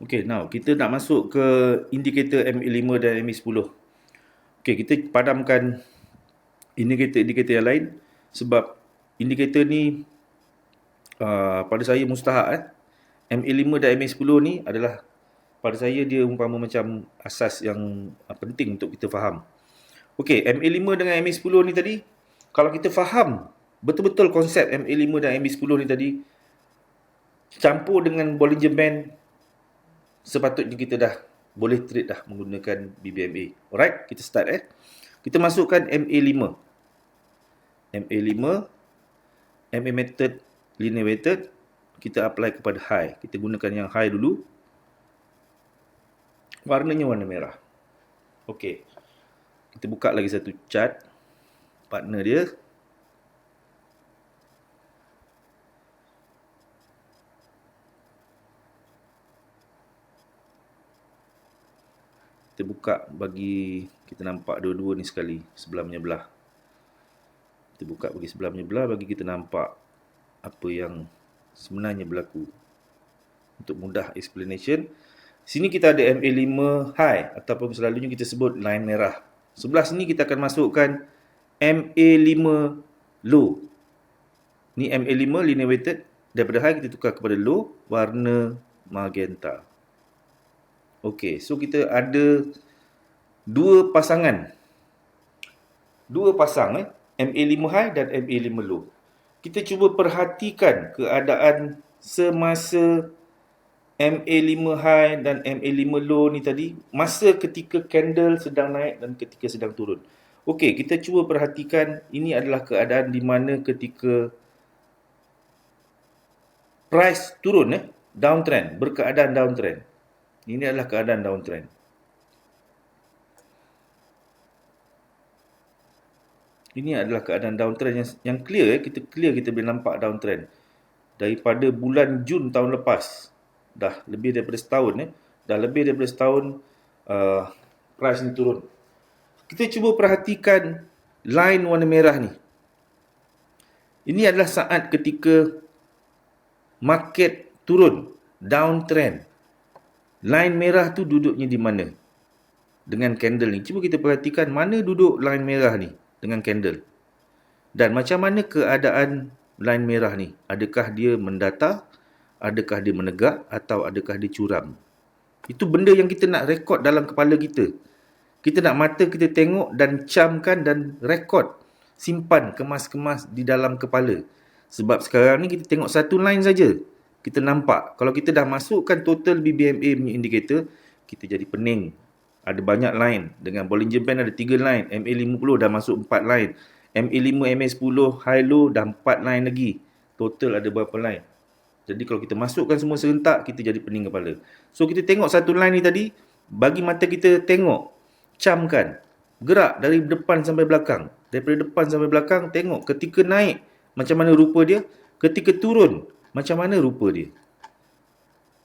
Okay, now kita nak masuk ke indikator MA5 dan MA10. Okay, kita padamkan indikator-indikator yang lain sebab indikator ni pada saya mustahak. MA5 dan MA10 ni adalah pada saya dia umpama macam asas yang penting untuk kita faham. Okay, MA5 dengan MA10 ni tadi, kalau kita faham betul-betul konsep MA5 dan MA10 ni tadi, campur dengan Bollinger Band, sepatutnya kita dah boleh trade dah menggunakan BBMA. Alright, kita start Kita masukkan MA5. MA5, MA method, linear weighted, kita apply kepada high. Kita gunakan yang high dulu. Warnanya warna merah. Okey. Kita buka lagi satu chart partner dia. Kita buka bagi kita nampak dua-dua ni sekali, sebelah menyebelah. Kita buka bagi sebelah menyebelah bagi kita nampak apa yang sebenarnya berlaku. Untuk mudah explanation, sini kita ada MA5 high ataupun selalunya kita sebut line merah. Sebelah sini kita akan masukkan MA5 low. Ni MA5 linear weighted, daripada high kita tukar kepada low, warna magenta. Okey, so kita ada dua pasangan. Dua pasang MA5 high dan MA5 low. Kita cuba perhatikan keadaan semasa MA5 high dan MA5 low ni tadi, masa ketika candle sedang naik dan ketika sedang turun. Okey, kita cuba perhatikan ini adalah keadaan di mana ketika price turun downtrend, berkeadaan downtrend. Ini adalah keadaan downtrend. Ini adalah keadaan downtrend yang clear kita boleh nampak downtrend. Daripada bulan Jun tahun lepas, dah lebih daripada setahun dah lebih daripada setahun price ni turun. Kita cuba perhatikan line warna merah ni. Ini adalah saat ketika market turun, downtrend. Line merah tu duduknya di mana? Dengan candle ni. Cuba kita perhatikan mana duduk line merah ni dengan candle. Dan macam mana keadaan line merah ni? Adakah dia mendatar? Adakah dia menegak? Atau adakah dia curam? Itu benda yang kita nak rekod dalam kepala kita. Kita nak mata kita tengok dan camkan dan rekod. Simpan, kemas-kemas di dalam kepala. Sebab sekarang ni kita tengok satu line saja. Kita nampak, kalau kita dah masukkan total BBMA punya indikator, kita jadi pening. Ada banyak line. Dengan Bollinger Band ada 3 line. MA50 dah masuk 4 line. MA5, MA10, high low dah 4 line lagi. Total ada berapa line? Jadi kalau kita masukkan semua serentak, kita jadi pening kepala. So kita tengok satu line ni tadi, bagi mata kita tengok, camkan. Gerak dari depan sampai belakang. Daripada depan sampai belakang, tengok ketika naik, macam mana rupa dia. Ketika turun, macam mana rupa dia.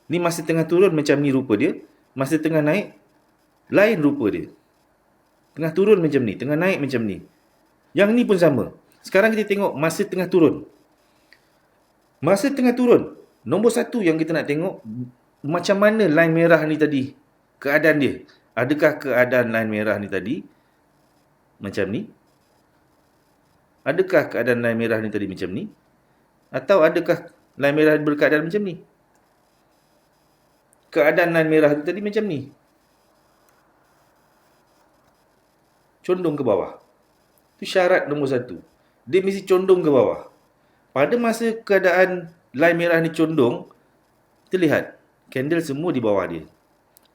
Ni masa tengah turun macam ni rupa dia. Masa tengah naik, lain rupa dia. Tengah turun macam ni, tengah naik macam ni. Yang ni pun sama. Sekarang kita tengok masa tengah turun. Masa tengah turun, nombor satu yang kita nak tengok, macam mana line merah ni tadi, keadaan dia. Adakah keadaan line merah ni tadi macam ni? Adakah keadaan line merah ni tadi macam ni? Atau adakah line merah berkeadaan macam ni? Keadaan line merah tadi macam ni. Condong ke bawah. Itu syarat nombor satu. Dia mesti condong ke bawah. Pada masa keadaan line merah ni condong, kita lihat candle semua di bawah dia.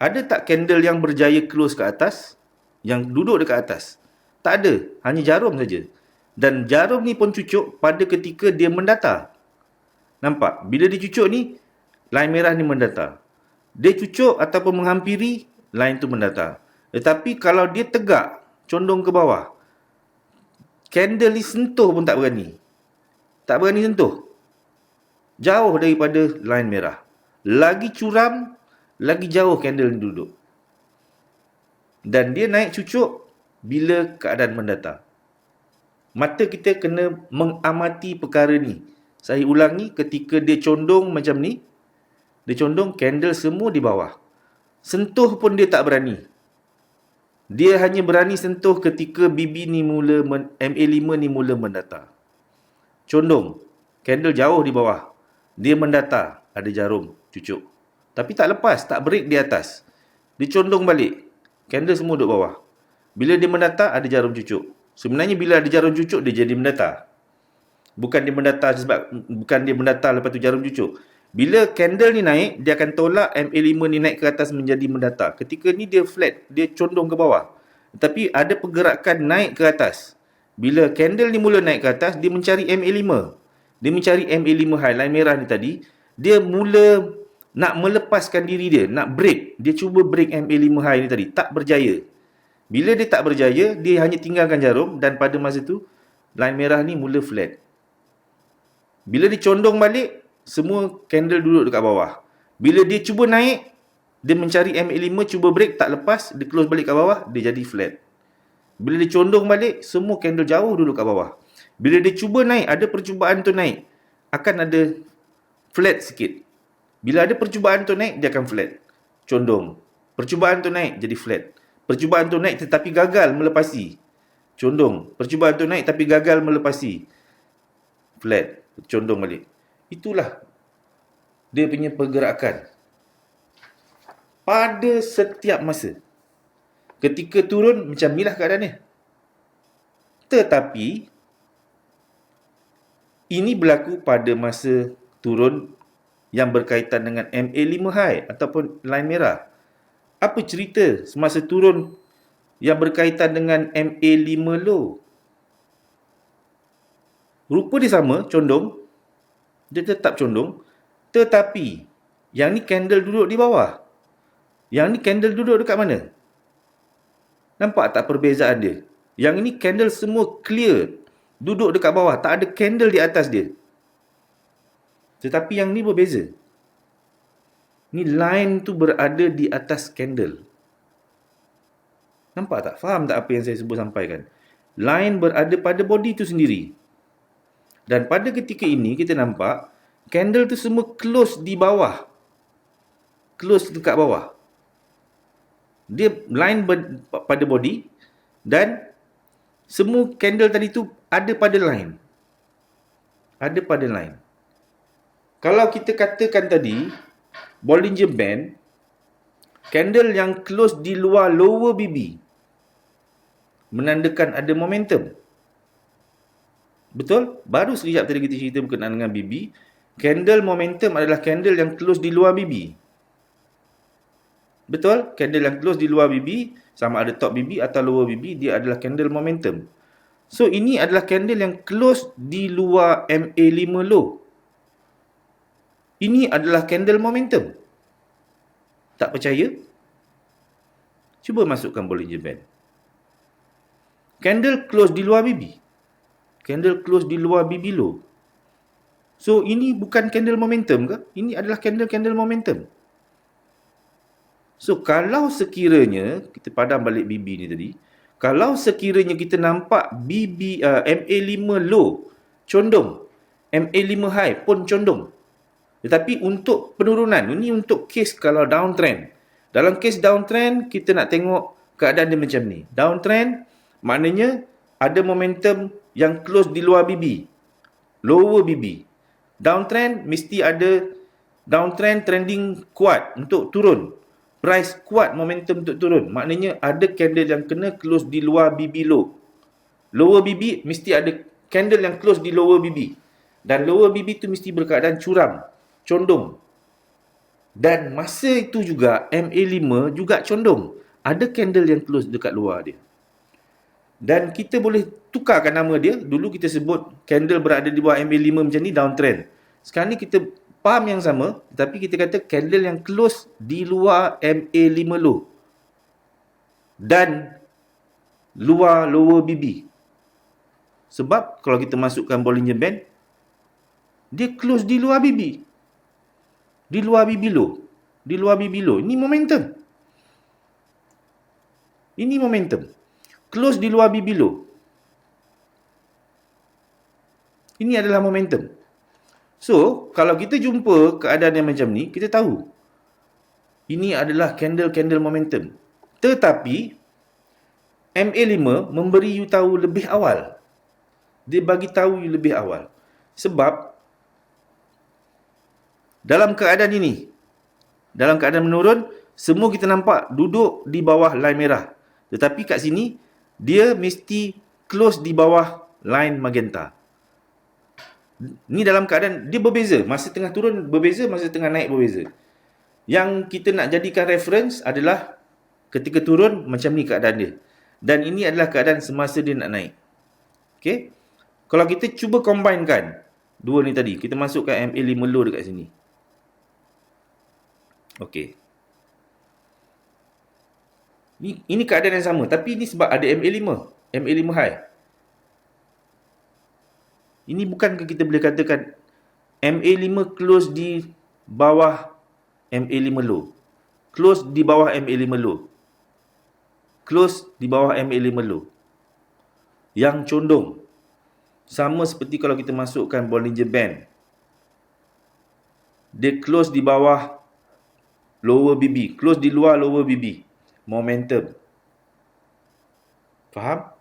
Ada tak candle yang berjaya close ke atas? Yang duduk dekat atas? Tak ada. Hanya jarum saja. Dan jarum ni pun cucuk pada ketika dia mendatar. Nampak? Bila dia cucuk ni, line merah ni mendatar. Dia cucuk ataupun menghampiri, line tu mendatar. Tetapi kalau dia tegak, condong ke bawah, candle ni sentuh pun tak berani. Tak berani sentuh. Jauh daripada line merah. Lagi curam, lagi jauh candle ni duduk. Dan dia naik cucuk bila keadaan mendatar. Mata kita kena mengamati perkara ni. Saya ulangi, ketika dia condong macam ni, Dia condong candle semua di bawah. Sentuh pun dia tak berani. Dia hanya berani sentuh ketika BB ni mula, MA5 ni mula mendatar. Condong. Candle jauh di bawah. Dia mendatar. Ada jarum cucuk. Tapi tak lepas. Tak break di atas. Dia condong balik. Candle semua duduk bawah. Bila dia mendatar, ada jarum cucuk. Sebenarnya bila ada jarum cucuk, dia jadi mendatar. Bukan dia mendatar lepas tu jarum cucuk. Bila candle ni naik, dia akan tolak MA5 ni naik ke atas menjadi mendatar. Ketika ni dia flat, dia condong ke bawah. Tapi ada pergerakan naik ke atas. Bila candle ni mula naik ke atas, dia mencari MA5. Dia mencari MA5 high, line merah ni tadi. Dia mula nak melepaskan diri dia, nak break. Dia cuba break MA5 high ni tadi, tak berjaya. Bila dia tak berjaya, dia hanya tinggalkan jarum dan pada masa tu, line merah ni mula flat. Bila dia condong balik, semua candle duduk dekat bawah. Bila dia cuba naik, dia mencari MA5, cuba break, tak lepas, dia close balik kat bawah, dia jadi flat. Bila dia condong balik, semua candle jauh duduk kat bawah. Bila dia cuba naik, ada percubaan tu naik, akan ada flat sikit. Bila ada percubaan tu naik, dia akan flat. Condong. Percubaan tu naik, jadi flat. Percubaan tu naik tetapi gagal melepasi. Condong. Percubaan tu naik tapi gagal melepasi. Flat. Condong balik. Itulah dia punya pergerakan. Pada setiap masa. Ketika turun, macam inilah keadaannya. Tetapi, ini berlaku pada masa turun yang berkaitan dengan MA5 high ataupun line merah. Apa cerita semasa turun yang berkaitan dengan MA5 low? Rupa dia sama, condong. Dia tetap condong. Tetapi, yang ni candle duduk di bawah. Yang ni candle duduk dekat mana? Nampak tak perbezaan dia? Yang ini candle semua clear. Duduk dekat bawah. Tak ada candle di atas dia. Tetapi yang ni berbeza. Ni line tu berada di atas candle. Nampak tak? Faham tak apa yang saya sebut sampaikan? Line berada pada body tu sendiri. Dan pada ketika ini kita nampak candle tu semua close di bawah. Close dekat bawah. Dia line pada body dan semua candle tadi tu ada pada line. Ada pada line. Kalau kita katakan tadi Bollinger Band, candle yang close di luar lower BB menandakan ada momentum. Betul? Baru sekejap tadi kita cerita berkenaan dengan BB. Candle momentum adalah candle yang close di luar BB. Betul? Candle yang close di luar BB, sama ada top BB atau lower BB, dia adalah candle momentum. So, ini adalah candle yang close di luar MA5 low. Ini adalah candle momentum. Tak percaya? Cuba masukkan Bollinger Band. Candle close di luar BB. Candle close di luar BB low. So, ini bukan candle momentum ke? Ini adalah candle momentum. So, kalau sekiranya, kita padam balik BB ni tadi, kalau sekiranya kita nampak MA5 low, condong. MA5 high pun condong. Tetapi untuk penurunan, ini untuk case kalau downtrend. Dalam case downtrend, kita nak tengok keadaan dia macam ni. Downtrend, maknanya ada momentum yang close di luar BB. Lower BB. Downtrend, mesti ada downtrend trending kuat untuk turun. Price kuat momentum untuk turun. Maknanya ada candle yang kena close di luar BB low. Lower BB, mesti ada candle yang close di lower BB. Dan lower BB tu mesti berkeadaan curam. Condong. Dan masa itu juga MA5 juga condong. Ada candle yang close dekat luar dia. Dan kita boleh tukarkan nama dia. Dulu kita sebut candle berada di bawah MA5 macam ni, downtrend. Sekarang ni kita faham yang sama, tapi kita kata candle yang close di luar MA5 low. Dan luar lower BB. Sebab kalau kita masukkan Bollinger Band, dia close di luar BB. Di luar BB low. Di luar BB low. Ini momentum. Ini momentum. Close di luar BB low. Ini adalah momentum. So, kalau kita jumpa keadaan yang macam ni, kita tahu ini adalah candle momentum. Tetapi MA5 memberi you tahu lebih awal. Dia bagi tahu you lebih awal. Sebab dalam keadaan ini, dalam keadaan menurun, semua kita nampak duduk di bawah line merah. Tetapi kat sini, dia mesti close di bawah line magenta. Ni dalam keadaan dia berbeza. Masa tengah turun berbeza, masa tengah naik berbeza. Yang kita nak jadikan reference adalah ketika turun macam ni keadaan dia. Dan ini adalah keadaan semasa dia nak naik. Okay. Kalau kita cuba combinekan dua ni tadi, kita masukkan MA5 low dekat sini. Okay. Ini keadaan yang sama. Tapi ini sebab ada MA5 high. Ini bukankah kita boleh katakan MA5 close di bawah MA5 low. Close di bawah MA5 low. Close di bawah MA5 low. Yang condong. Sama seperti kalau kita masukkan Bollinger Band. Dia close di bawah lower BB. Close di luar lower BB. Momentum. Faham?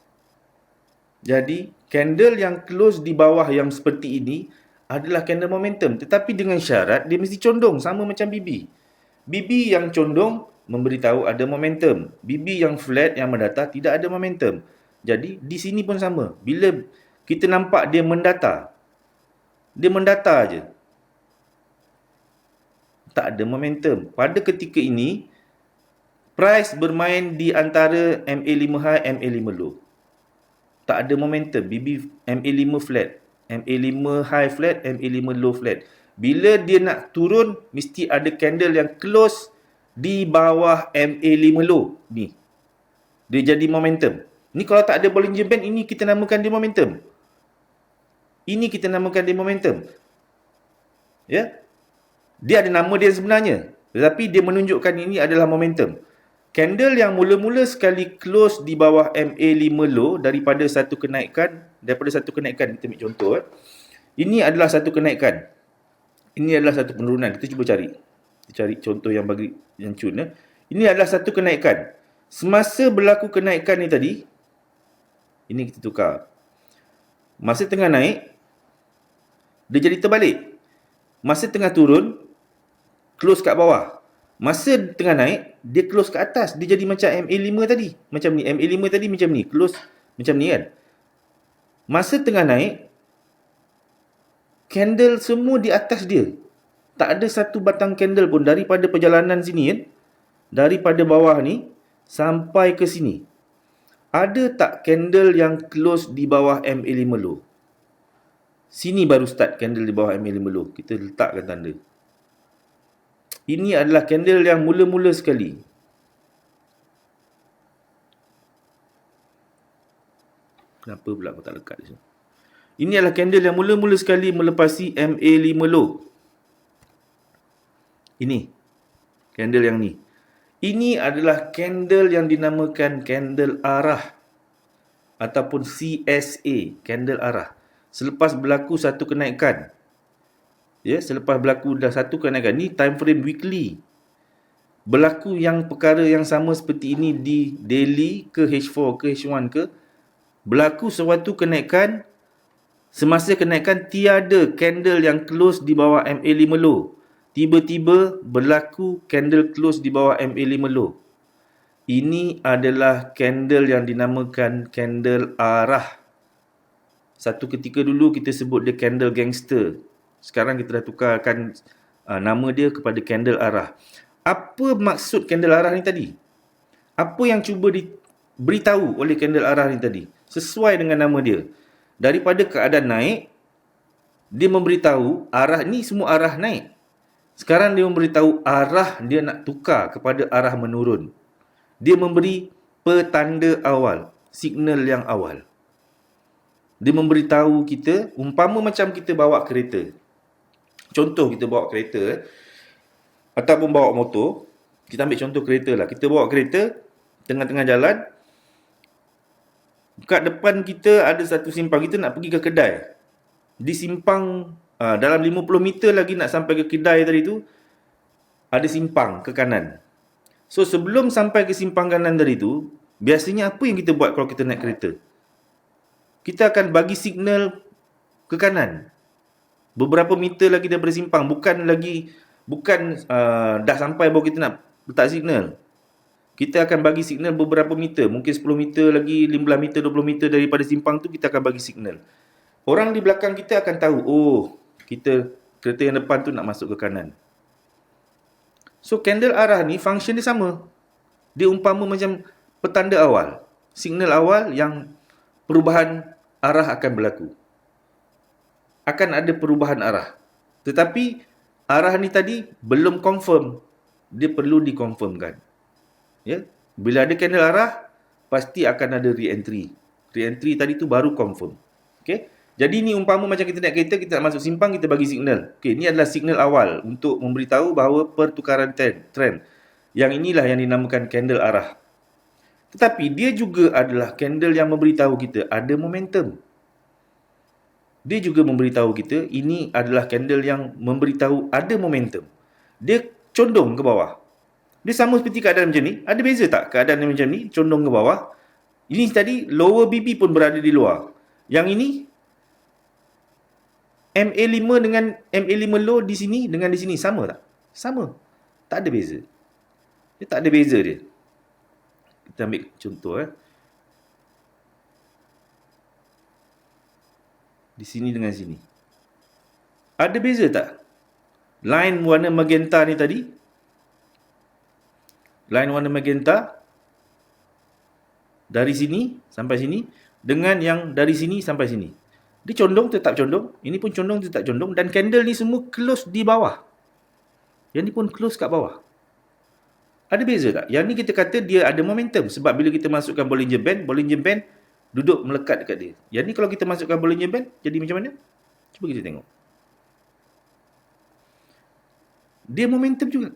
Jadi, candle yang close di bawah yang seperti ini adalah candle momentum. Tetapi dengan syarat, dia mesti condong sama macam BB. BB yang condong memberitahu ada momentum. BB yang flat, yang mendatar, tidak ada momentum. Jadi, di sini pun sama. Bila kita nampak dia mendatar, dia mendatar je. Tak ada momentum. Pada ketika ini, price bermain di antara MA5 high, MA5 low. Tak ada momentum. BB MA5 flat. MA5 high flat, MA5 low flat. Bila dia nak turun, mesti ada candle yang close di bawah MA5 low. Ni. Dia jadi momentum. Ni kalau tak ada Bollinger Band, ini kita namakan dia momentum. Ini kita namakan dia momentum. Ya. Dia ada nama dia sebenarnya. Tetapi dia menunjukkan ini adalah momentum. Candle yang mula-mula sekali close di bawah MA5 low daripada satu kenaikan, kita ambil contoh. Ini adalah satu kenaikan. Ini adalah satu penurunan. Kita cuba cari. Kita cari contoh yang bagi yang cun. Ini adalah satu kenaikan. Semasa berlaku kenaikan ni tadi, ini kita tukar. Masa tengah naik, dia jadi terbalik. Masa tengah turun, close kat bawah. Masa tengah naik, dia close ke atas. Dia jadi macam MA5 tadi. Macam ni. MA5 tadi macam ni. Close macam ni kan. Masa tengah naik, candle semua di atas dia. Tak ada satu batang candle pun daripada perjalanan sini kan. Daripada bawah ni, sampai ke sini. Ada tak candle yang close di bawah MA5 low? Sini baru start candle di bawah MA5 low. Kita letakkan tanda. Ini adalah candle yang mula-mula sekali. Kenapa pula aku tak lekat di sini? Ini adalah candle yang mula-mula sekali melepasi MA5 low. Ini. Candle yang ni. Ini adalah candle yang dinamakan candle arah. Ataupun CSA. Candle arah. Selepas berlaku satu kenaikan. Ya, selepas berlaku dah satu kenaikan. Ni time frame weekly. Berlaku yang perkara yang sama seperti ini di daily ke H4 ke H1 ke. Berlaku suatu kenaikan. Semasa kenaikan tiada candle yang close di bawah MA5 low. Tiba-tiba berlaku candle close di bawah MA5 low. Ini adalah candle yang dinamakan candle arah. Satu ketika dulu kita sebut dia candle gangster. Sekarang kita dah tukarkan nama dia kepada candle arah. Apa maksud candle arah ni tadi? Apa yang cuba diberitahu oleh candle arah ni tadi? Sesuai dengan nama dia. Daripada keadaan naik, dia memberitahu arah ni semua arah naik. Sekarang dia memberitahu arah dia nak tukar kepada arah menurun. Dia memberi petanda awal, signal yang awal. Dia memberitahu kita, umpama macam kita bawa kereta. Contoh kita bawa kereta ataupun bawa motor. Kita ambil contoh kereta lah. Kita bawa kereta tengah-tengah jalan. Kat depan kita ada satu simpang. Kita nak pergi ke kedai. Di simpang dalam 50 meter lagi nak sampai ke kedai tadi tu, ada simpang ke kanan. So sebelum sampai ke simpang kanan tadi tu, biasanya apa yang kita buat kalau kita naik kereta? Kita akan bagi signal ke kanan. Beberapa meter lagi daripada simpang, bukan dah sampai baru kita nak letak signal. Kita akan bagi signal beberapa meter, mungkin 10 meter lagi, 15 meter, 20 meter daripada simpang tu kita akan bagi signal. Orang di belakang kita akan tahu, kereta yang depan tu nak masuk ke kanan. So candle arah ni function dia sama. Dia umpama macam petanda awal, signal awal yang perubahan arah akan berlaku. Akan ada perubahan arah. Tetapi arah ni tadi belum confirm. Dia perlu dikonfirmkan. Ya? Bila ada candle arah, pasti akan ada re-entry. Re-entry tadi tu baru confirm. Okay? Jadi ni umpama macam kita naik kereta, kita nak masuk simpang, kita bagi signal. Okay, ni adalah signal awal untuk memberitahu bahawa pertukaran trend. Yang inilah yang dinamakan candle arah. Tetapi dia juga adalah candle yang memberitahu kita ada momentum. Dia juga memberitahu kita ini adalah candle yang memberitahu ada momentum. Dia condong ke bawah. Dia sama seperti keadaan macam ni. Ada beza tak keadaan macam ni, condong ke bawah? Ini tadi lower BB pun berada di luar. Yang ini MA5 dengan MA5 low di sini dengan di sini sama tak? Sama. Tak ada beza. Dia tak ada beza dia. Kita ambil contoh Di sini dengan sini. Ada beza tak? Line warna magenta ni tadi. Line warna magenta dari sini sampai sini dengan yang dari sini sampai sini. Dia condong tetap condong, ini pun condong tetap condong dan candle ni semua close di bawah. Yang ni pun close kat bawah. Ada beza tak? Yang ni kita kata dia ada momentum sebab bila kita masukkan Bollinger Band duduk melekat dekat dia. Yang ni kalau kita masukkan Bollinger Band jadi macam mana? Cuba kita tengok. Dia momentum juga.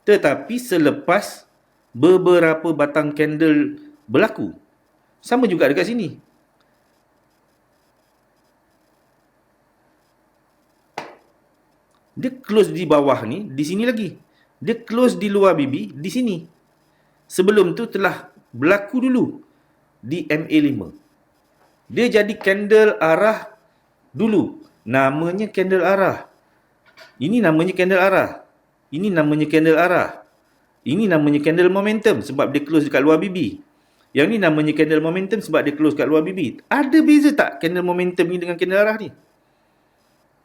Tetapi selepas beberapa batang candle berlaku. Sama juga dekat sini. Dia close di bawah ni, di sini lagi. Dia close di luar BB, di sini. Sebelum tu telah berlaku dulu di MA5. Dia jadi candle arah dulu. Namanya candle arah. Ini namanya candle arah. Ini namanya candle arah. Ini namanya candle momentum sebab dia close dekat luar BB. Yang ni namanya candle momentum sebab dia close kat luar BB. Ada beza tak candle momentum ni dengan candle arah ni?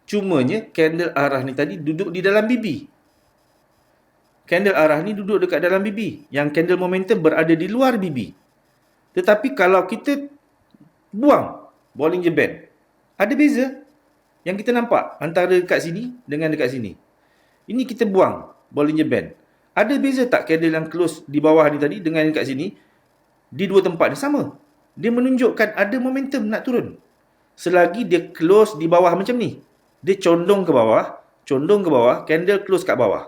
Cumanya candle arah ni tadi duduk di dalam BB. Candle arah ni duduk dekat dalam BB. Yang candle momentum berada di luar BB. Tetapi kalau kita buang Bollinger Band, ada beza yang kita nampak antara dekat sini dengan dekat sini. Ini kita buang Bollinger Band. Ada beza tak candle yang close di bawah ni tadi dengan dekat sini? Di dua tempat ni sama. Dia menunjukkan ada momentum nak turun. Selagi dia close di bawah macam ni. Dia condong ke bawah, candle close kat bawah.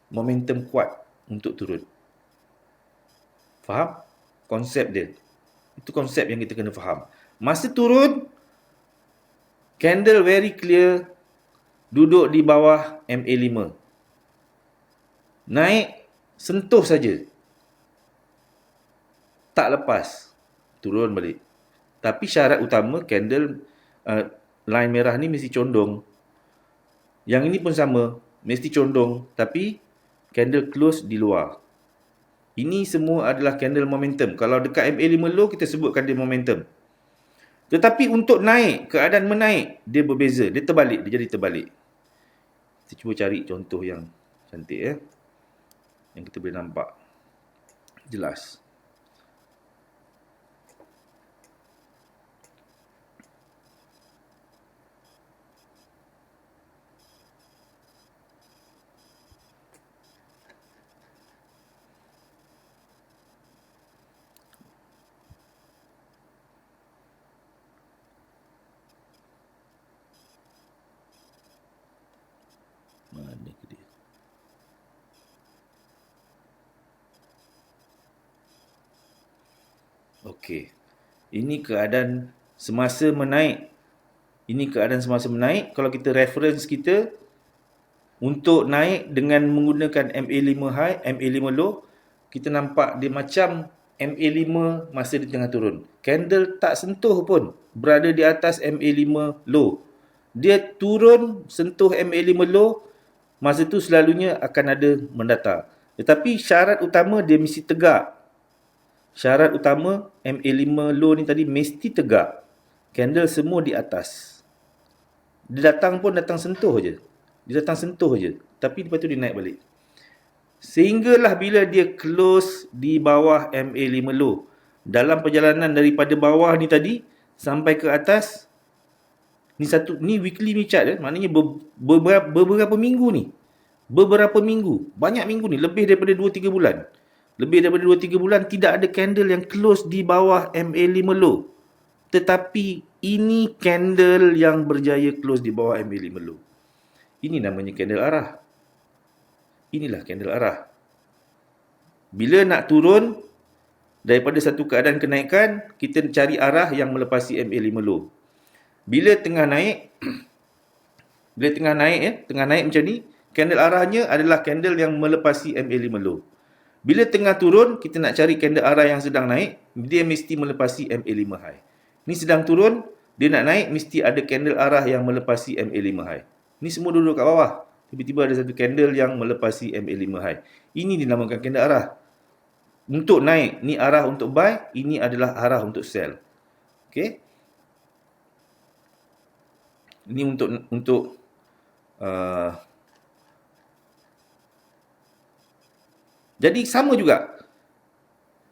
Momentum kuat untuk turun. Faham? Konsep dia. Itu konsep yang kita kena faham. Masa turun, candle very clear, duduk di bawah MA5. Naik, sentuh saja. Tak lepas. Turun balik. Tapi syarat utama, candle line merah ni mesti condong. Yang ini pun sama, mesti condong. Tapi candle close di luar. Ini semua adalah candle momentum. Kalau dekat MA5 low, kita sebutkan dia momentum. Tetapi untuk naik, keadaan menaik, dia berbeza. Dia terbalik, dia jadi terbalik. Kita cuba cari contoh yang cantik yang kita boleh nampak jelas. Mana ke dia? Okey. Ini keadaan semasa menaik Ini keadaan semasa menaik. Kalau kita reference kita untuk naik dengan menggunakan MA5 high, MA5 low, kita nampak dia macam MA5 masa di tengah turun. Candle tak sentuh pun, berada di atas MA5 low. Dia turun sentuh MA5 low, masa tu selalunya akan ada mendatar. Tetapi syarat utama dia mesti tegak. Syarat utama MA5 low ni tadi mesti tegak. Candle semua di atas. Dia datang pun datang sentuh je. Dia datang sentuh je. Tapi lepas tu dia naik balik. Sehinggalah bila dia close di bawah MA5 low. Dalam perjalanan daripada bawah ni tadi sampai ke atas, ni weekly ni chart maknanya beberapa minggu ni. Beberapa minggu, banyak minggu ni, lebih daripada 2-3 bulan. Lebih daripada 2-3 bulan tidak ada candle yang close di bawah MA5 low. Tetapi ini candle yang berjaya close di bawah MA5 low. Ini namanya candle arah. Inilah candle arah. Bila nak turun daripada satu keadaan kenaikan, kita cari arah yang melepasi MA5 low. Bila tengah naik, tengah naik macam ni, candle arahnya adalah candle yang melepasi MA5 low. Bila tengah turun, kita nak cari candle arah yang sedang naik, dia mesti melepasi MA5 high. Ni sedang turun, dia nak naik, mesti ada candle arah yang melepasi MA5 high. Ni semua duduk kat bawah. Tiba-tiba ada satu candle yang melepasi MA5 high. Ini dinamakan candle arah. Untuk naik, ni arah untuk buy, ini adalah arah untuk sell. Okay? Ini untuk jadi sama juga.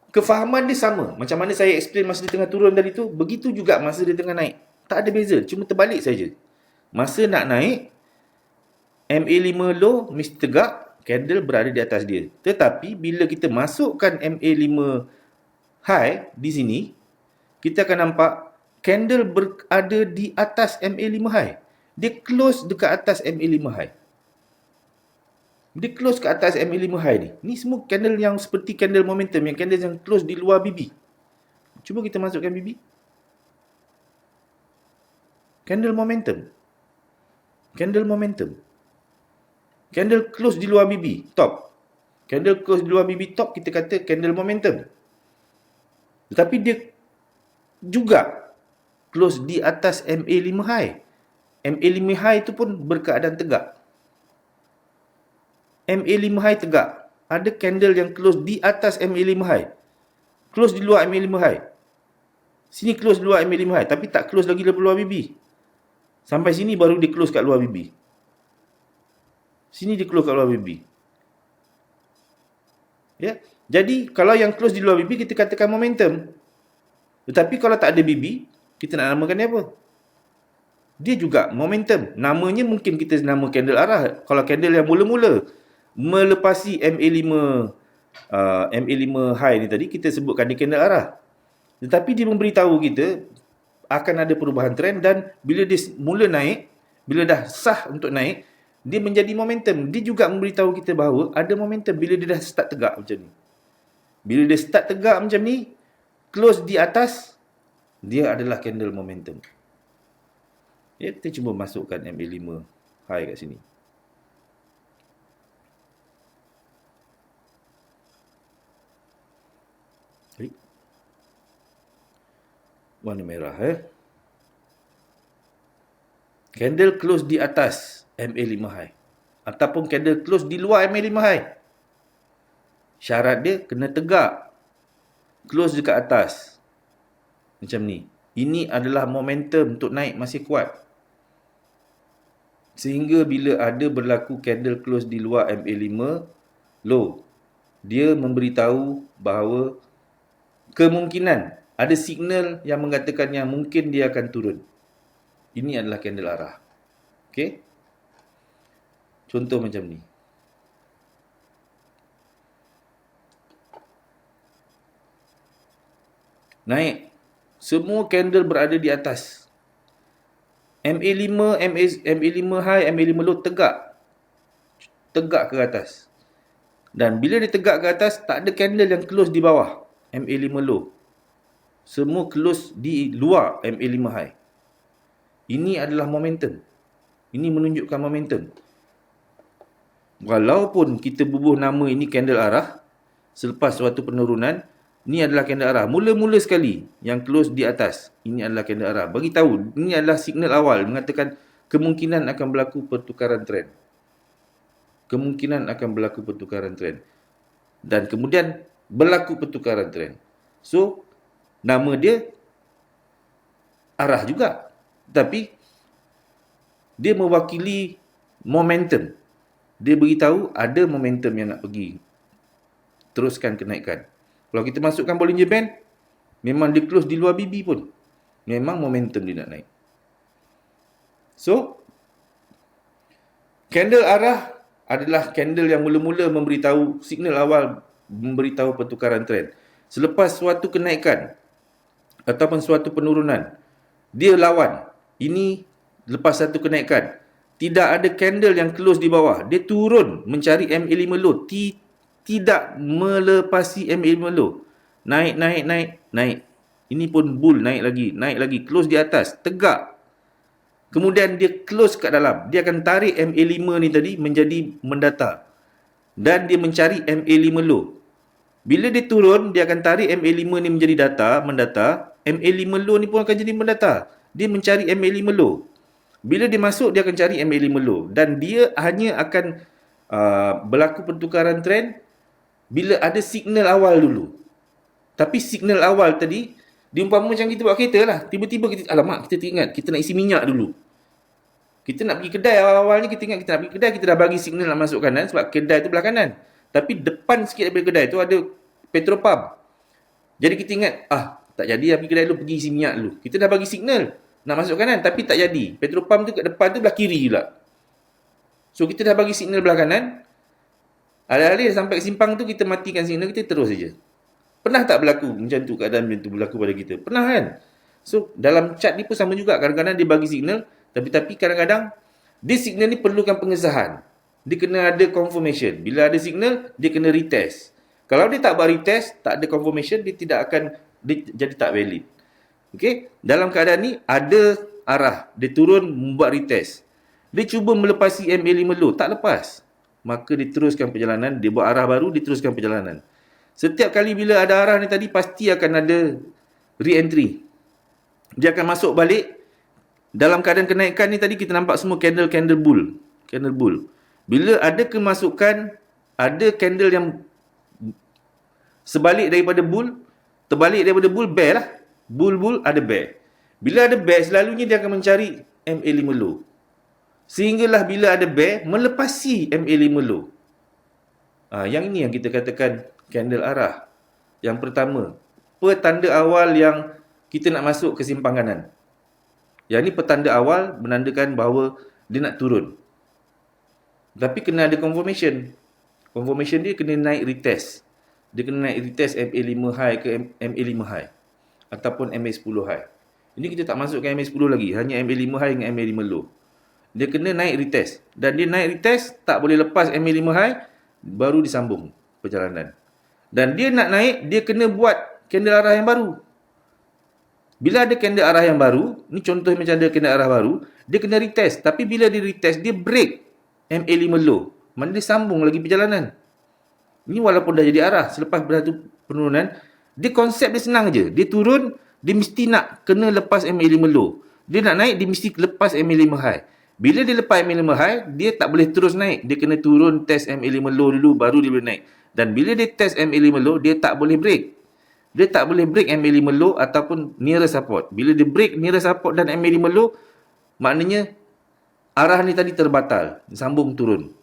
Kefahaman dia sama. Macam mana saya explain masa dia tengah turun tadi tu, begitu juga masa dia tengah naik. Tak ada beza, cuma terbalik saja. Masa nak naik, MA5 low mesti tegak, candle berada di atas dia. Tetapi bila kita masukkan MA5 high di sini, kita akan nampak candle berada di atas MA5 high. Dia close dekat atas MA5 high. Dia close ke atas MA5 high ni. Ni semua candle yang seperti candle momentum, yang candle yang close di luar BB. Cuba kita masukkan BB. Candle momentum. Candle momentum. Candle close di luar BB, top. Candle close di luar BB top, kita kata candle momentum. Tetapi dia juga close di atas MA5 high. MA5 high itu pun berkeadaan tegak. MA5 high tegak. Ada candle yang close di atas MA5 high. Close di luar MA5 high. Sini close di luar MA5 high, tapi tak close lagi dari luar BB. Sampai sini baru dia close kat luar BB. Sini dia close kat luar BB. Ya. Jadi kalau yang close di luar BB kita katakan momentum. Tetapi kalau tak ada BB, kita nak namakan dia apa? Dia juga momentum. Namanya mungkin kita nama candle arah. Kalau candle yang mula-mula melepasi MA5 high ni tadi, kita sebutkan dia candle arah. Tetapi dia memberitahu kita akan ada perubahan trend, dan bila dia mula naik, bila dah sah untuk naik, dia menjadi momentum. Dia juga memberitahu kita bahawa ada momentum bila dia dah start tegak macam ni. Bila dia start tegak macam ni, close di atas, dia adalah candle momentum. Ya, kita cuba masukkan MA5 high kat sini. Warna merah. Candle close di atas MA5 high. Ataupun candle close di luar MA5 high. Syarat dia kena tegak. Close dekat atas. Macam ni. Ini adalah momentum untuk naik masih kuat. Sehingga bila ada berlaku candle close di luar MA5 low, dia memberitahu bahawa kemungkinan ada signal yang mengatakannya mungkin dia akan turun. Ini adalah candle arah. Okey? Contoh macam ni. Naik. Semua candle berada di atas. MA5 high, MA5 low tegak. Tegak ke atas. Dan bila dia tegak ke atas, tak ada candle yang close di bawah MA5 low. Semua close di luar MA5 high. Ini adalah momentum. Ini menunjukkan momentum. Walaupun kita bubuh nama ini candle arah, selepas suatu penurunan, ini adalah candle arah. Mula-mula sekali yang close di atas, ini adalah candle arah. Bagi tahu, ini adalah signal awal mengatakan kemungkinan akan berlaku pertukaran trend. Kemungkinan akan berlaku pertukaran trend. Dan kemudian berlaku pertukaran trend. So, nama dia arah juga. Tapi dia mewakili momentum. Dia beritahu ada momentum yang nak pergi teruskan kenaikan. Kalau kita masukkan Bollinger Band, memang dia close di luar BB pun, memang momentum dia nak naik. So, candle arah adalah candle yang mula-mula memberitahu, signal awal memberitahu pertukaran trend. Selepas suatu kenaikan ataupun suatu penurunan, dia lawan. Ini lepas satu kenaikan, tidak ada candle yang close di bawah. Dia turun mencari MA5 low. Tidak melepasi MA5 low. Naik. Ini pun bull, naik lagi. Close di atas, tegak. Kemudian dia close kat dalam. Dia akan tarik MA5 ni tadi menjadi mendata. Dan dia mencari MA5 low. Bila dia turun, dia akan tarik MA5 ni menjadi mendata. MA5 low ni pun akan jadi mendata. Dia mencari MA5 low. Bila dia masuk, dia akan cari MA5 low. Dan dia hanya akan berlaku pertukaran trend bila ada signal awal dulu. Tapi signal awal tadi, diumpama macam kita buat kereta lah. Tiba-tiba kita, alamak, kita ingat, kita nak isi minyak dulu. Kita nak pergi kedai awal-awal ni, kita ingat kita nak pergi kedai, kita dah bagi signal nak masuk kanan sebab kedai tu belah kanan. Tapi depan sikit daripada kedai tu ada petrol pump. Jadi kita ingat, tak jadi lah pergi kedai dulu, pergi isi minyak dulu. Kita dah bagi signal nak masuk kanan, tapi tak jadi. Petrol pump tu kat depan tu belah kiri pula. So kita dah bagi signal belah kanan, alih-alih sampai ke simpang tu kita matikan signal, kita terus saja. Pernah tak berlaku macam tu, keadaan macam tu berlaku pada kita? Pernah kan? So dalam chart ni pun sama juga. Kadang-kadang dia bagi signal, tapi kadang-kadang dia signal ni perlukan pengesahan. Dia kena ada confirmation. Bila ada signal, dia kena retest. Kalau dia tak buat retest, tak ada confirmation, dia tidak akan, dia jadi tak valid. Okay? Dalam keadaan ni, ada arah. Dia turun, membuat retest. Dia cuba melepasi MA5 low, tak lepas. Maka dia teruskan perjalanan, dia buat arah baru, dia teruskan perjalanan. Setiap kali bila ada arah ni tadi, pasti akan ada re-entry. Dia akan masuk balik. Dalam keadaan kenaikan ni tadi, kita nampak semua candle bull. Candle bull. Bila ada kemasukan, ada candle yang sebalik daripada bull, terbalik daripada bull, bear lah. Bull, ada bear. Bila ada bear, selalunya dia akan mencari MA5 low. Sehinggalah bila ada bear, melepasi MA5 low. Yang ini yang kita katakan candle arah. Yang pertama, petanda awal yang kita nak masuk ke simpang kanan. Yang ni petanda awal menandakan bahawa dia nak turun. Tapi kena ada confirmation. Confirmation dia kena naik retest. Dia kena naik retest MA5 high ke MA5 high. Ataupun MA10 high. Ini kita tak masukkan MA10 lagi. Hanya MA5 high dengan MA5 low. Dia kena naik retest. Dan dia naik retest, tak boleh lepas MA5 high, baru disambung perjalanan. Dan dia nak naik, dia kena buat candle arah yang baru. Bila ada candle arah yang baru, ni contoh macam ada candle arah baru, dia kena retest. Tapi bila dia retest, dia break MA5 low. Mana dia sambung lagi perjalanan. Ini walaupun dah jadi arah, selepas bersatu penurunan, dia konsep dia senang je. Dia turun, dia mesti nak kena lepas MA5 low. Dia nak naik, dia mesti lepas MA5 high. Bila dia lepas MA5 high, dia tak boleh terus naik. Dia kena turun test MA5 low dulu, baru dia boleh naik. Dan bila dia test MA5 low, dia tak boleh break. Dia tak boleh break MA5 low ataupun nearer support. Bila dia break nearer support dan MA5 low, maknanya arah ni tadi terbatal. Sambung turun.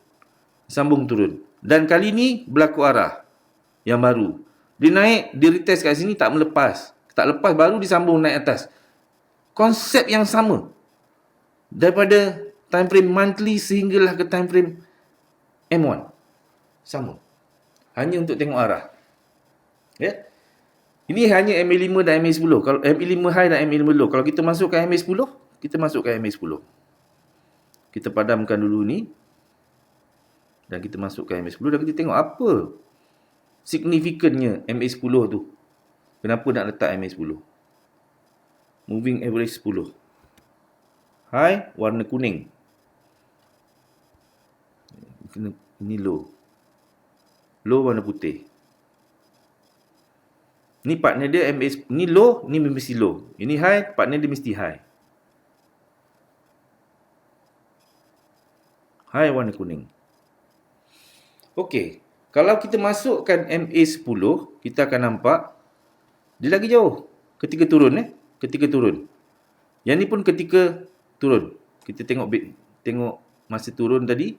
Dan kali ni berlaku arah yang baru. Dia naik, dia retest kat sini, tak melepas. Tak lepas, baru disambung naik atas. Konsep yang sama. Daripada time frame monthly sehinggalah ke time frame M1. Sama. Hanya untuk tengok arah. Ya. Ini hanya MA5 dan MA10. Kalau MA5 high dan MA5 low. Kalau kita masukkan MA10, kita masukkan MA10. Kita padamkan dulu ni. Dan kita masukkan MA10 dan kita tengok apa signifikannya MA10 tu. Kenapa nak letak MA10? Moving average 10. high warna kuning. Ini low. Low warna putih. Ni partner dia MA, ni low, ni mesti low. Ini high, partner dia mesti high. High warna kuning. Okey, kalau kita masukkan MA10, kita akan nampak dia lagi jauh ketika turun. Ketika turun. Yang ni pun ketika turun. Kita tengok masa turun tadi.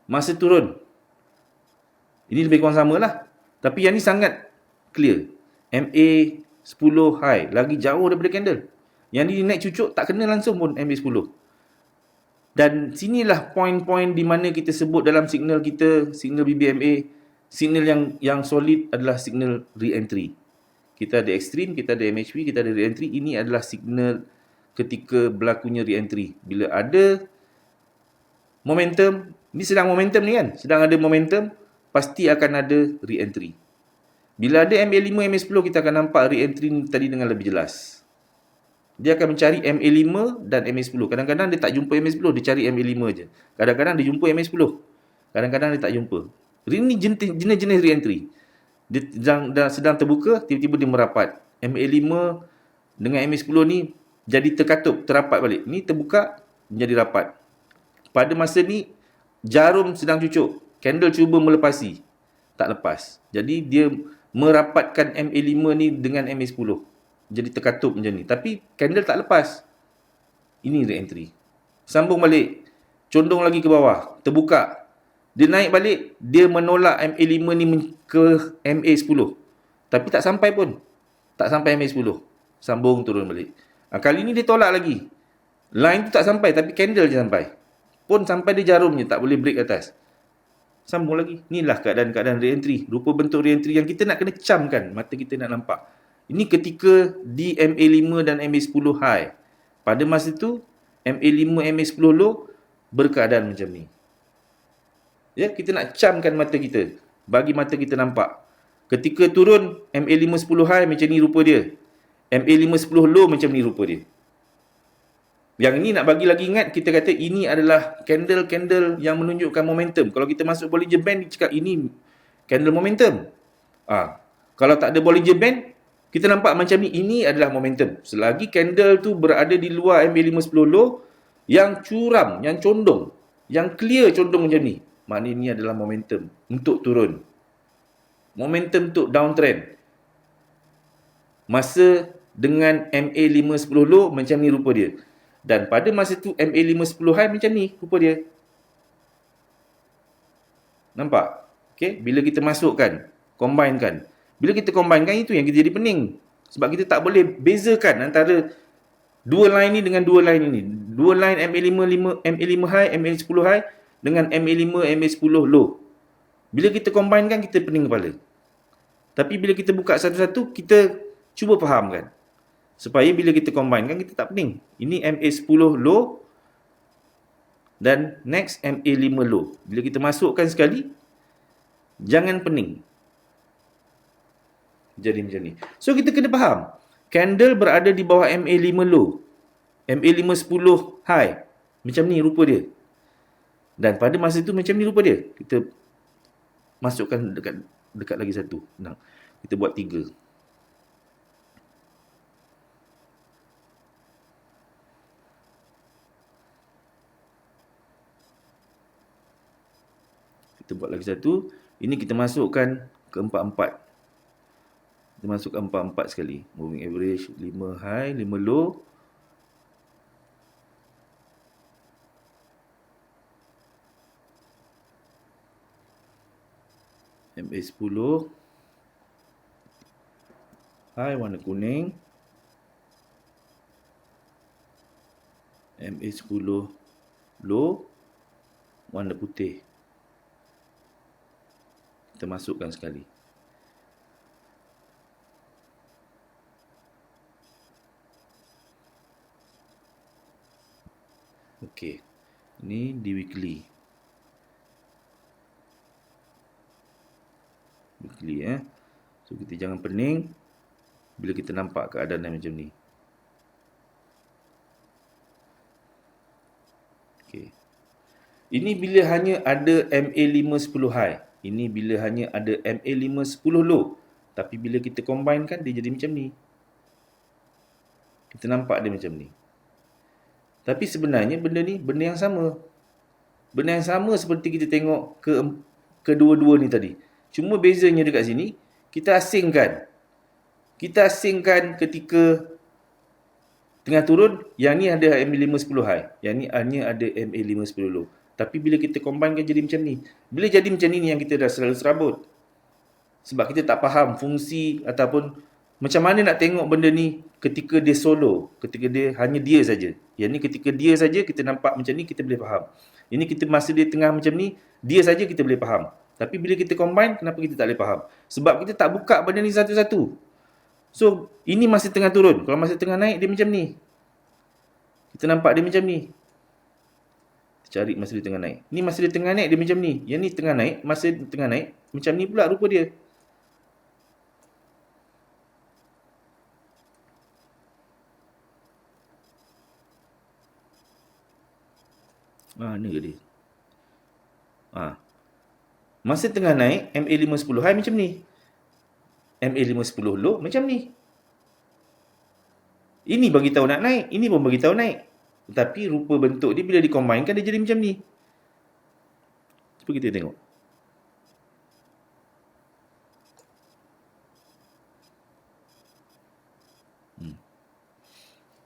Masa turun. Ini lebih kurang sama lah. Tapi yang ni sangat clear. MA10 high. Lagi jauh daripada candle. Yang ni naik cucuk tak kena langsung pun MA10. Dan sinilah poin-poin di mana kita sebut dalam signal kita, signal BBMA, signal yang solid adalah signal re-entry. Kita ada ekstrim, kita ada MHP, kita ada re-entry. Ini adalah signal ketika berlakunya re-entry. Bila ada momentum, ini sedang momentum ni kan, sedang ada momentum, pasti akan ada re-entry. Bila ada MA5, MA10, kita akan nampak re-entry tadi dengan lebih jelas. Dia akan mencari MA5 dan MA10. Kadang-kadang dia tak jumpa MA10, dia cari MA5 je. Kadang-kadang dia jumpa MA10. Kadang-kadang dia tak jumpa. Ini jenis-jenis re-entry. Dia sedang terbuka, tiba-tiba dia merapat. MA5 dengan MA10 ni jadi terkatup, terapat balik. Ni terbuka, menjadi rapat. Pada masa ni, jarum sedang cucuk. Candle cuba melepasi. Tak lepas. Jadi dia merapatkan MA5 ni dengan MA10. Jadi terkatup macam ni. Tapi candle tak lepas. Ini re-entry. Sambung balik. Condong lagi ke bawah. Terbuka. Dia naik balik. Dia menolak MA5 ni ke MA10. Tapi tak sampai pun. Tak sampai MA10. Sambung turun balik. Kali ni dia tolak lagi. Line tu tak sampai. Tapi candle je sampai. Pun sampai dia jarum je. Tak boleh break atas. Sambung lagi. Inilah keadaan-keadaan re-entry. Rupa bentuk re-entry yang kita nak kena camkan. Mata kita nak nampak. Ini ketika di MA5 dan MA10 high. Pada masa itu, MA5, MA10 low berkeadaan macam ni. Ya, kita nak camkan mata kita. Bagi mata kita nampak. Ketika turun, MA5, 10 high macam ni rupa dia. MA5, 10 low macam ni rupa dia. Yang ini nak bagi lagi ingat, kita kata ini adalah candle-candle yang menunjukkan momentum. Kalau kita masuk Bollinger Band, dia cakap ini candle momentum. Kalau tak ada Bollinger Band, kita nampak macam ni, ini adalah momentum. Selagi candle tu berada di luar MA510 low, yang curam, yang condong, yang clear condong macam ni, maknanya ini adalah momentum untuk turun. Momentum untuk downtrend. Masa dengan MA510 low, macam ni rupa dia. Dan pada masa tu MA510 high macam ni rupa dia. Nampak? Okay? Bila kita masukkan, combinekan. Bila kita combinekan, itu yang kita jadi pening. Sebab kita tak boleh bezakan antara dua line ni dengan dua line ini. Dua line MA5 high, MA10 high dengan MA5, MA10 low. Bila kita combinekan, kita pening kepala. Tapi bila kita buka satu-satu, kita cuba fahamkan. Supaya bila kita combinekan, kita tak pening. Ini MA10 low dan next MA5 low. Bila kita masukkan sekali, jangan pening. Jadi macam ni. So kita kena faham. Candle berada di bawah MA5 low. MA510 high. Macam ni rupa dia. Dan pada masa tu macam ni rupa dia. Kita masukkan dekat lagi satu. Nah, kita buat 3. Kita buat lagi satu. Ini kita masukkan ke 4-4. Kita masukkan 4-4 sekali. Moving average 5 high, 5 low. MA10 high warna kuning. MA10 low warna putih. Kita masukkan sekali. Okey. Ini di weekly. quickly. So kita jangan pening bila kita nampak keadaan macam ni. Okay. Ini bila hanya ada MA510 high. Ini bila hanya ada MA510 low. Tapi bila kita combine kan, dia jadi macam ni. Kita nampak dia macam ni. Tapi sebenarnya benda ni benda yang sama. Benda yang sama seperti kita tengok kedua-dua ni tadi. Cuma bezanya dekat sini, kita asingkan. Kita asingkan ketika tengah turun, yang ni ada MA510 high. Yang ni hanya ada MA510 low. Tapi bila kita combine kan jadi macam ni. Bila jadi macam ni yang kita dah selalu serabut. Sebab kita tak faham fungsi ataupun macam mana nak tengok benda ni ketika dia solo. Ketika dia hanya dia saja. Yang ni ketika dia saja kita nampak macam ni, kita boleh faham. Ini kita masa dia tengah macam ni, dia saja kita boleh faham. Tapi bila kita combine, kenapa kita tak boleh faham? Sebab kita tak buka benda ni satu-satu. So, ini masih tengah turun. Kalau masih tengah naik, dia macam ni. Kita nampak dia macam ni. Cari masa dia tengah naik. Ni masa dia tengah naik, dia macam ni. Yang ni tengah naik, masa dia tengah naik, macam ni pula rupa dia. Ni ke dia? Masa tengah naik, MA510 high macam ni. MA510 low macam ni. Ini bagi tahu nak naik, ini pun bagi tahu naik. Tapi rupa bentuk dia bila dikombinekan dia jadi macam ni. Cuba kita tengok.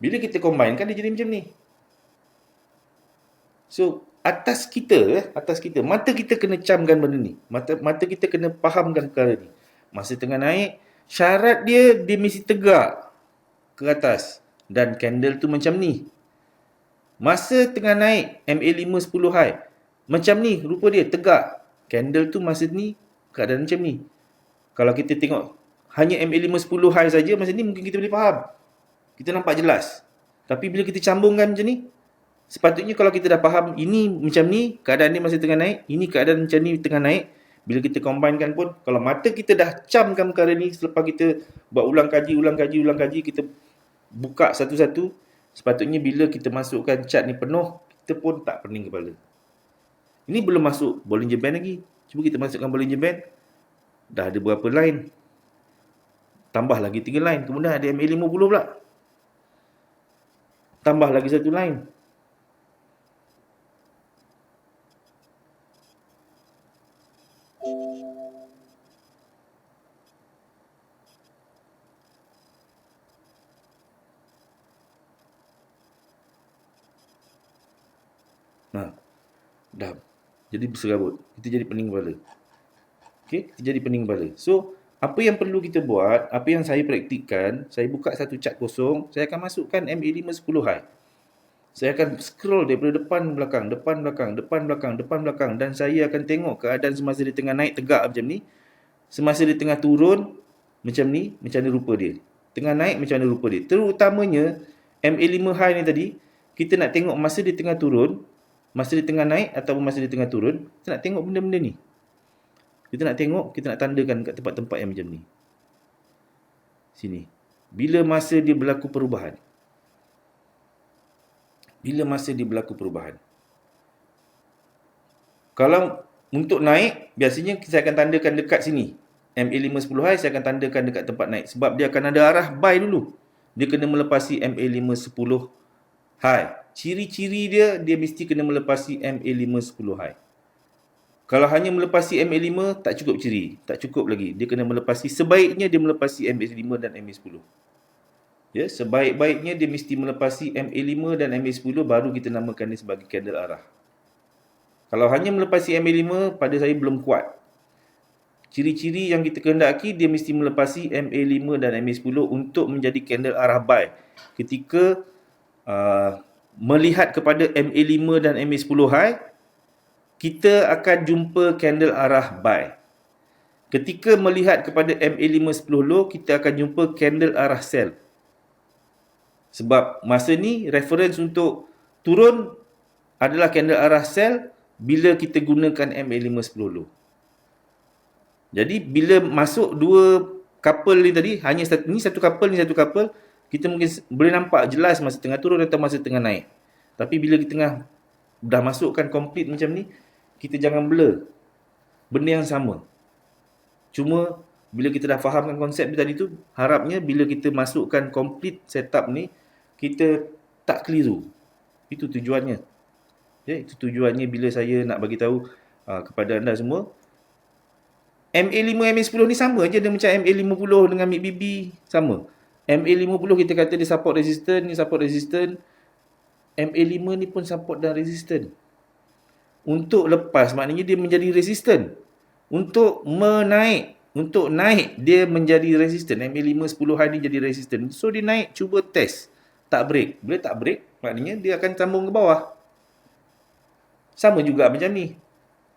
Bila kita combinekan dia jadi macam ni. So, atas kita, mata kita kena camkan benda ni. Mata kita kena fahamkan perkara ni. Masa tengah naik, syarat dia mesti tegak ke atas. Dan candle tu macam ni. Masa tengah naik, MA510 high. Macam ni, rupa dia tegak. Candle tu masa ni, keadaan macam ni. Kalau kita tengok hanya MA510 high saja, masa ni mungkin kita boleh faham. Kita nampak jelas. Tapi bila kita cambungkan macam ni, sepatutnya kalau kita dah faham ini macam ni, keadaan ni masih tengah naik, ini keadaan macam ni tengah naik, bila kita combinekan pun, kalau mata kita dah camkan perkara ni, selepas kita buat ulang kaji, kita buka satu-satu, sepatutnya bila kita masukkan chart ni penuh, kita pun tak pening kepala. Ini belum masuk Bollinger Band lagi. Cuba kita masukkan Bollinger Band, dah ada berapa line, tambah lagi 3 line, kemudian ada MA50 pula, tambah lagi 1 line. Dah jadi berserabut. Kita jadi pening kepala. Okey, kita jadi pening kepala. So, apa yang perlu kita buat, apa yang saya praktikkan, saya buka satu chart kosong, saya akan masukkan MA510 high. Saya akan scroll daripada depan belakang dan saya akan tengok keadaan semasa dia tengah naik tegak macam ni. Semasa dia tengah turun macam ni rupa dia. Tengah naik macam mana rupa dia. Terutamanya MA5 high ni tadi, kita nak tengok masa dia tengah turun, masa dia tengah naik ataupun masa dia tengah turun, kita nak tengok benda-benda ni. Kita nak tengok, kita nak tandakan kat tempat-tempat yang macam ni. Sini. Bila masa dia berlaku perubahan. Kalau untuk naik, biasanya saya akan tandakan dekat sini. MA510 high saya akan tandakan dekat tempat naik. Sebab dia akan ada arah buy dulu. Dia kena melepasi MA510 high. Ciri-ciri dia mesti kena melepasi MA510 high. Kalau hanya melepasi MA5 tak cukup ciri, tak cukup lagi. Dia kena melepasi, sebaiknya dia melepasi MA5 dan MA10. Ya, sebaik-baiknya dia mesti melepasi MA5 dan MA10 baru kita namakan dia sebagai candle arah. Kalau hanya melepasi MA5 pada saya belum kuat. Ciri-ciri yang kita kehendaki dia mesti melepasi MA5 dan MA10 untuk menjadi candle arah buy. Ketika melihat kepada MA5 dan MA10 high, kita akan jumpa candle arah buy. Ketika melihat kepada MA510 low, kita akan jumpa candle arah sell. Sebab masa ni reference untuk turun adalah candle arah sell bila kita gunakan MA510 low. Jadi bila masuk dua couple ni tadi, hanya satu couple, ni satu couple, kita mungkin boleh nampak jelas masa tengah turun atau masa tengah naik. Tapi bila kita tengah dah masukkan complete macam ni, kita jangan blur. Benda yang sama. Cuma bila kita dah fahamkan konsep tadi tu, harapnya bila kita masukkan complete setup ni, kita tak keliru. Itu tujuannya. Ya, itu tujuannya bila saya nak bagi tahu kepada anda semua. MA5, MA10 ni sama je dia macam MA50 dengan Mid BB sama. MA50 kita kata dia support resistance, ni support resistance. MA5 ni pun support dan resistance. Untuk lepas maknanya dia menjadi resistant. Untuk naik dia menjadi resistant. MA5 10 high ni jadi resistant. So dia naik, cuba test. Tak break. Bila tak break, maknanya dia akan sambung ke bawah. Sama juga macam ni.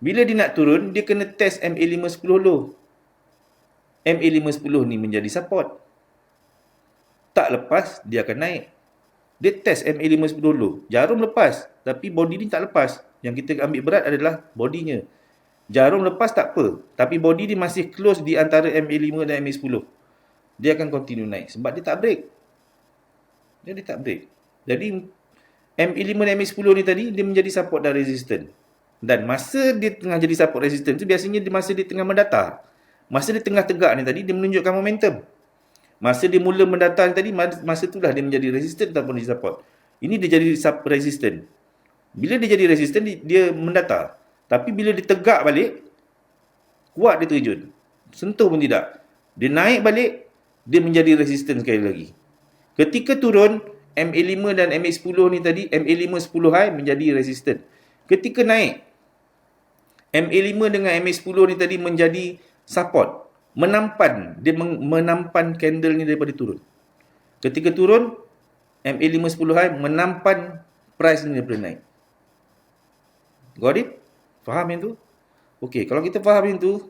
Bila dia nak turun, dia kena test MA5 10 low. MA5 10 ni menjadi support. Tak lepas, dia akan naik. Dia test MA5 10 low. Jarum lepas, tapi body ni tak lepas. Yang kita ambil berat adalah bodinya. Jarum lepas tak apa, tapi body dia masih close di antara MA5 dan MA10. Dia akan continue naik sebab dia tak break. Dia tak break. Jadi MA5 dan MA10 ni tadi dia menjadi support dan resistance. Dan masa dia tengah jadi support resistance tu biasanya masa dia tengah mendatar. Masa dia tengah tegak ni tadi dia menunjukkan momentum. Masa dia mula mendatar ni tadi, masa itulah dia menjadi resistant ataupun dia support. Ini dia jadi resistant. Bila dia jadi resistant, dia mendatar. Tapi bila dia tegak balik, kuat dia terjun. Sentuh pun tidak. Dia naik balik, dia menjadi resistant sekali lagi. Ketika turun, MA5 dan MA10 ni tadi, MA5 10 high menjadi resistant. Ketika naik, MA5 dengan MA10 ni tadi menjadi support. Dia menampan candle ni daripada turun. Ketika turun, MA5 10 high menampan price ni daripada naik. Got it? Faham yang tu? Okey, kalau kita faham yang tu,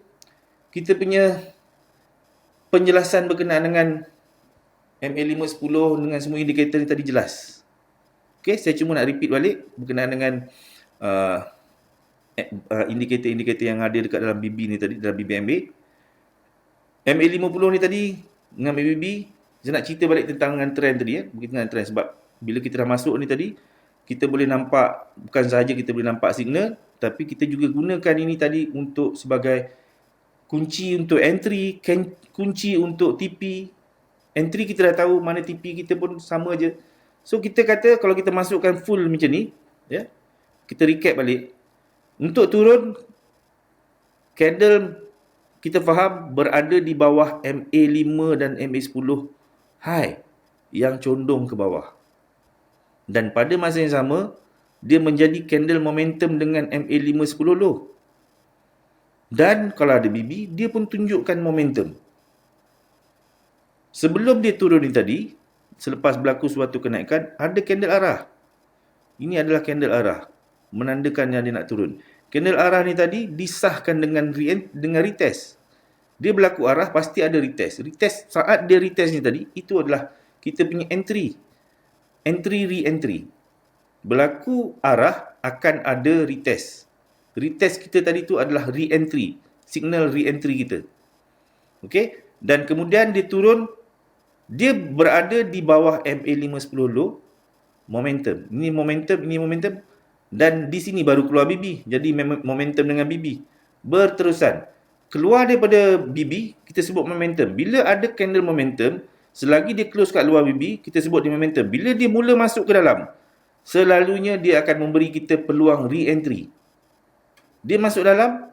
kita punya penjelasan berkenaan dengan MA5 10 dengan semua indikator ni tadi jelas. Okey, saya cuma nak repeat balik berkenaan dengan indikator-indikator yang ada dekat dalam BB ni tadi, dalam BBMA. MA50 ni tadi dengan BB, saya nak cerita balik tentang trend tadi berkaitan dengan trend sebab bila kita dah masuk ni tadi, kita boleh nampak, bukan sahaja kita boleh nampak signal, tapi kita juga gunakan ini tadi untuk sebagai kunci untuk entry, kunci untuk TP. Entry kita dah tahu, mana TP kita pun sama je. So kita kata kalau kita masukkan full macam ni, ya, kita recap balik. Untuk turun, candle kita faham berada di bawah MA5 dan MA10 high yang condong ke bawah. Dan pada masa yang sama, dia menjadi candle momentum dengan MA5 10 low. Dan kalau ada BB, dia pun tunjukkan momentum. Sebelum dia turun ni tadi, selepas berlaku suatu kenaikan, ada candle arah. Ini adalah candle arah, menandakan yang dia nak turun. Candle arah ni tadi disahkan dengan retest. Dia berlaku arah, pasti ada retest. Retest, saat dia retest ni tadi, itu adalah kita punya entry. Entry, re-entry. Berlaku arah, akan ada retest. Retest kita tadi tu adalah re-entry. Signal re-entry kita. Okey? Dan kemudian dia turun, dia berada di bawah MA510 low, momentum. Ini momentum. Dan di sini baru keluar BB. Jadi momentum dengan BB. Berterusan. Keluar daripada BB, kita sebut momentum. Bila ada candle momentum, selagi dia close kat luar BB, kita sebut dia momentum. Bila dia mula masuk ke dalam, selalunya dia akan memberi kita peluang re-entry. Dia masuk dalam,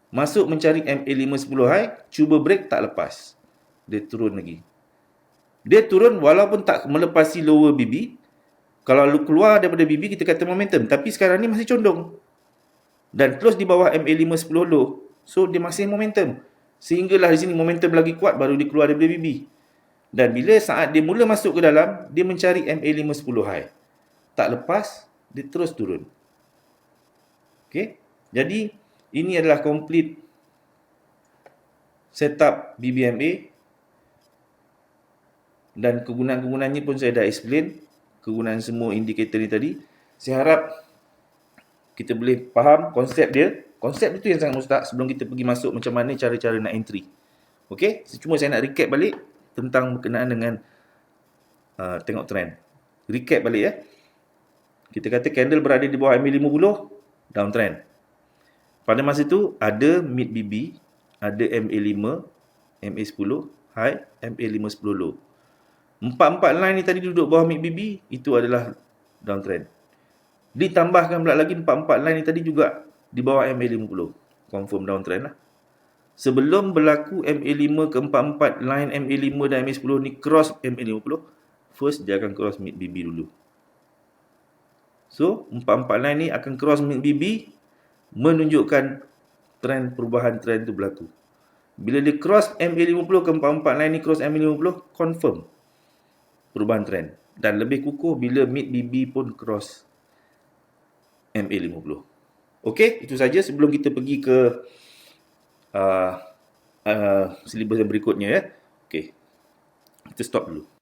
masuk mencari MA510 high, cuba break, tak lepas. Dia turun lagi. Dia turun walaupun tak melepasi lower BB. Kalau keluar daripada BB, kita kata momentum. Tapi sekarang ni masih condong. Dan close di bawah MA510 low. So, dia masih momentum. Sehinggalah di sini momentum lagi kuat, baru dia keluar daripada BB. Dan bila saat dia mula masuk ke dalam, dia mencari MA510 high. Tak lepas, dia terus turun. Okay? Jadi, ini adalah complete setup BBMA. Dan kegunaan-kegunaannya pun saya dah explain. Kegunaan semua indikator ni tadi. Saya harap kita boleh faham konsep dia. Konsep itu yang sangat mustahak sebelum kita pergi masuk macam mana cara-cara nak entry. Okey, cuma saya nak recap balik tentang berkenaan dengan tengok trend. Recap balik ya. Kita kata candle berada di bawah MA50, downtrend. Pada masa itu ada mid BB, ada MA5, MA10, high, MA510 low. Empat-empat line ni tadi duduk bawah mid BB, itu adalah downtrend. Ditambahkan pula lagi empat-empat line ni tadi juga di bawah MA50. Confirm downtrend lah. Sebelum berlaku MA5 ke empat-empat line MA5 dan MA10 ni cross MA50, first dia akan cross mid BB dulu. So, empat-empat line ni akan cross mid BB, menunjukkan perubahan trend tu berlaku. Bila dia cross MA50 ke empat-empat line ni cross MA50, confirm perubahan trend. Dan lebih kukuh bila mid BB pun cross MA50. Okey, itu saja sebelum kita pergi ke syllabus yang berikutnya ya. Okey, kita stop dulu.